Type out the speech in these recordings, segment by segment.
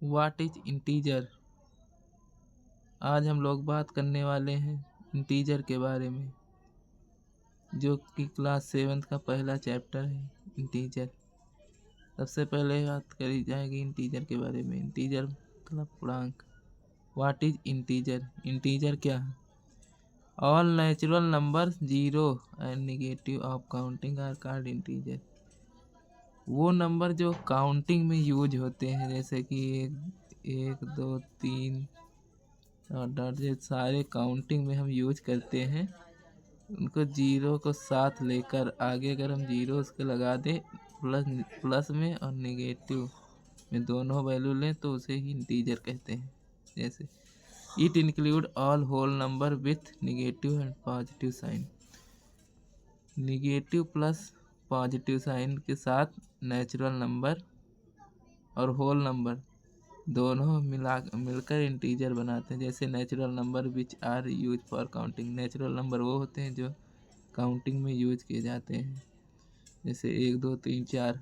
What is integer. आज हम लोग बात करने वाले हैं इंटीजर के बारे में, जो कि क्लास 7 का पहला चैप्टर है इंटीजर। सबसे पहले बात करी जाएगी इंटीजर के बारे में। इंटीजर मतलब पूर्णांक। What is integer. इंटीजर क्या है? All natural number zero and negative of counting are called integer. वो नंबर जो काउंटिंग में यूज होते हैं, जैसे कि 1 2 3 और ये सारे काउंटिंग में हम यूज करते हैं, उनको जीरो को साथ लेकर आगे अगर हम जीरो उसके लगा दें प्लस में और नेगेटिव में दोनों वैल्यू लें तो उसे ही इंटीजर कहते हैं। जैसे it include all whole number with negative and positive sign. Negative plus positive sign के साथ नेचुरल नंबर और होल नंबर दोनों मिलकर इंटीजर बनाते हैं। जैसे natural number which are use for counting. Natural number वो होते हैं जो काउंटिंग में यूज किए जाते हैं, जैसे 1 2 3 4।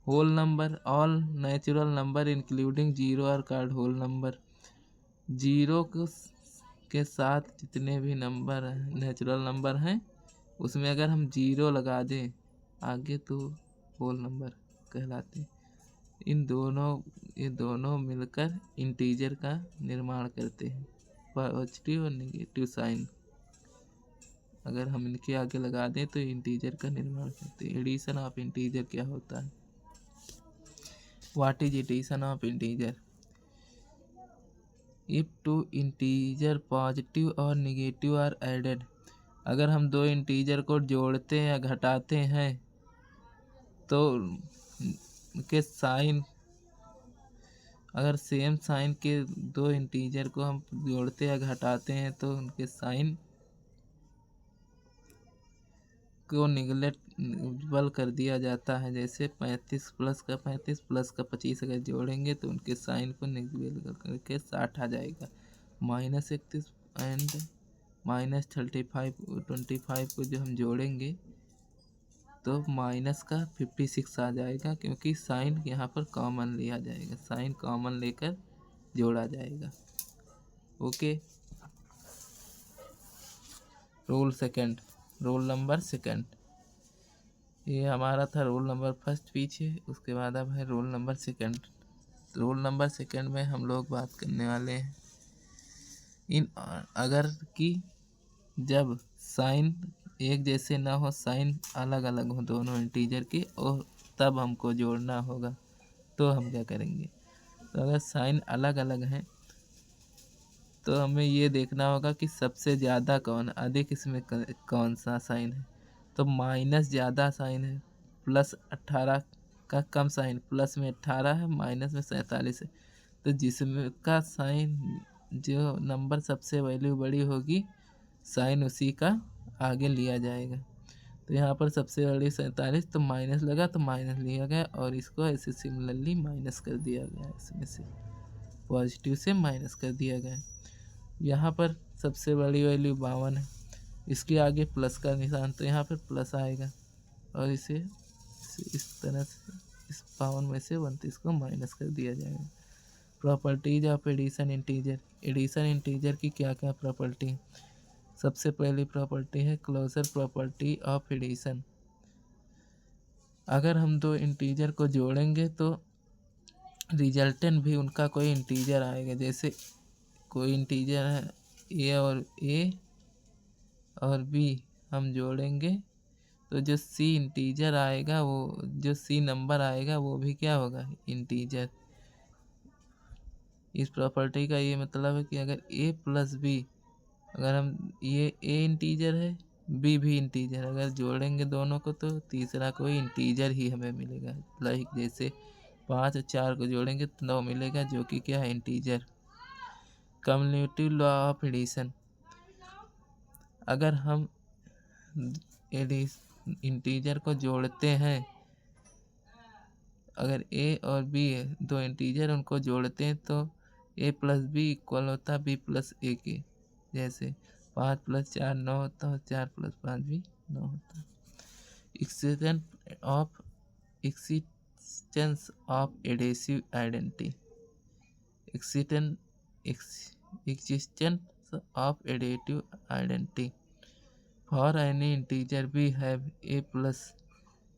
Whole number all natural number including zero are called whole number. Zero के साथ जितने भी नंबर नेचुरल नंबर हैं उसमें अगर हम जीरो लगा दें आगे तो होल नंबर कहलाते हैं। ये दोनों मिलकर इंटीजर का निर्माण करते हैं। पॉजिटिव और नेगेटिव साइन अगर हम इनके आगे लगा दें तो इंटीजर का निर्माण करते हैं। एडिशन ऑफ इंटीजर क्या होता है? What is addition of integer. If two integer positive और नेगेटिव आर एडेड। अगर हम दो इंटीजर को जोड़ते या घटाते हैं तो उनके साइन, अगर सेम साइन के दो इंटीजर को हम जोड़ते या घटाते हैं तो उनके साइन को निगलेक्टेबल कर दिया जाता है। जैसे 35 प्लस का 35 प्लस का 25 अगर जोड़ेंगे तो उनके साइन को निगलेक्ट करके 60 आ जाएगा। -31 एंड -25 को जो हम जोड़ेंगे तो माइनस का 56 आ जाएगा, क्योंकि साइन यहाँ पर कॉमन लिया जाएगा। साइन कॉमन लेकर जोड़ा जाएगा। ओके। Roll number second. ये हमारा था रोल नंबर फर्स्ट पीछे, उसके बाद अब है roll number second. Roll number second में हम लोग बात करने वाले हैं अगर कि जब साइन एक जैसे ना हो, साइन अलग अलग हो दोनों इंटीजर के, और तब हमको जोड़ना होगा तो हम क्या करेंगे। तो अगर साइन अलग अलग हैं तो हमें ये देखना होगा कि सबसे ज़्यादा अधिक इसमें कौन सा साइन है। तो माइनस ज़्यादा साइन है, +18 का कम साइन, प्लस में 18 है, माइनस में 47 है। तो जिसमें का साइन जो नंबर सबसे वैल्यू बड़ी होगी साइन उसी का आगे लिया जाएगा। तो यहाँ पर सबसे बड़ी 47, तो माइनस लगा तो माइनस लिया गया और इसको ऐसे सिमिलरली माइनस कर दिया गया। इसमें से पॉजिटिव से माइनस कर दिया गया। यहाँ पर सबसे बड़ी वैल्यू 52 है, इसके आगे प्लस का निशान, तो यहाँ पर प्लस आएगा और इसे इस तरह से इस 52 में से 29 को माइनस कर दिया जाएगा। Properties of addition integer. Addition integer की क्या क्या प्रॉपर्टी। सबसे पहली प्रॉपर्टी है क्लोजर प्रॉपर्टी ऑफ एडिशन। अगर हम दो इंटीजर को जोड़ेंगे तो रिजल्टेंट भी उनका कोई इंटीजर आएगा। जैसे कोई इंटीजर है ए और बी हम जोड़ेंगे तो जो सी इंटीजर आएगा, वो जो सी नंबर आएगा वो भी क्या होगा, इंटीजर। इस प्रॉपर्टी का ये मतलब है कि अगर ए प्लस बी, अगर हम ये ए इंटीजर है बी भी इंटीजर, अगर जोड़ेंगे दोनों को तो तीसरा कोई इंटीजर ही हमें मिलेगा। लाइक जैसे 5 और 4 को जोड़ेंगे तो 9 मिलेगा, जो कि क्या है, integer. Cumulative law of addition. अगर हम इंटीजर को जोड़ते हैं, अगर ए और बी दो इंटीजर उनको जोड़ते हैं तो ए प्लस बी इक्वल होता है बी प्लस ए के। जैसे 5 + 4 9 होता है, 4 + 5 भी 9 होता है। existence of adhesive identity. Existence of additive identity. For any integer we have a plus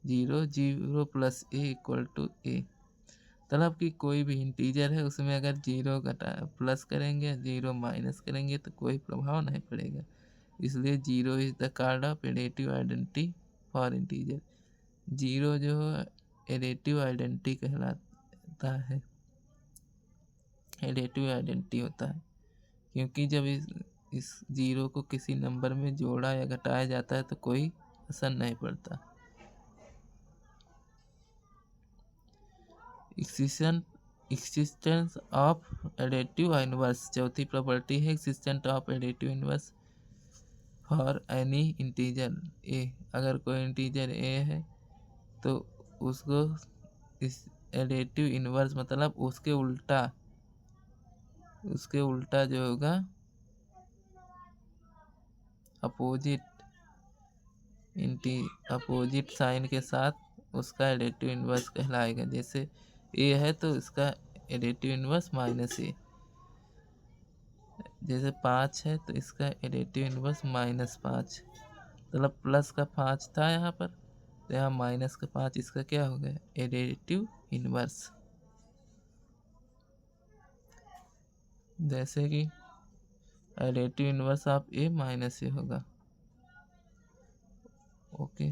0, 0 plus a equal to a. मतलब कि कोई भी इंटीजर है उसमें अगर 0 घटा प्लस करेंगे 0 माइनस करेंगे तो कोई प्रभाव नहीं पड़ेगा, इसलिए 0 is the card of additive identity for integer. 0 जो एडिटिव आइडेंटिटी कहलाता है, एडिटिव आइडेंटिटी होता है, क्योंकि जब इस 0 को किसी नंबर में जोड़ा या घटाया जाता है तो कोई असर नहीं पड़ता। Existence of additive inverse. चौथी प्रॉपर्टी है existence of additive inverse for any integer A. अगर कोई इंटीजर ए है तो उसको इस एडिटिव इनवर्स मतलब उसके उल्टा जो होगा अपोजिट साइन के साथ उसका एडिटिव इनवर्स कहलाएगा। जैसे ए है तो इसका एडिटिव इनवर्स माइनस ए, जैसे 5 है तो इसका एडिटिव इनवर्स -5, मतलब प्लस का 5 था यहाँ पर तो यहाँ माइनस का 5, इसका क्या हो गया एडिटिव इनवर्स। जैसे कि additive inverse of A minus A होगा। ओके।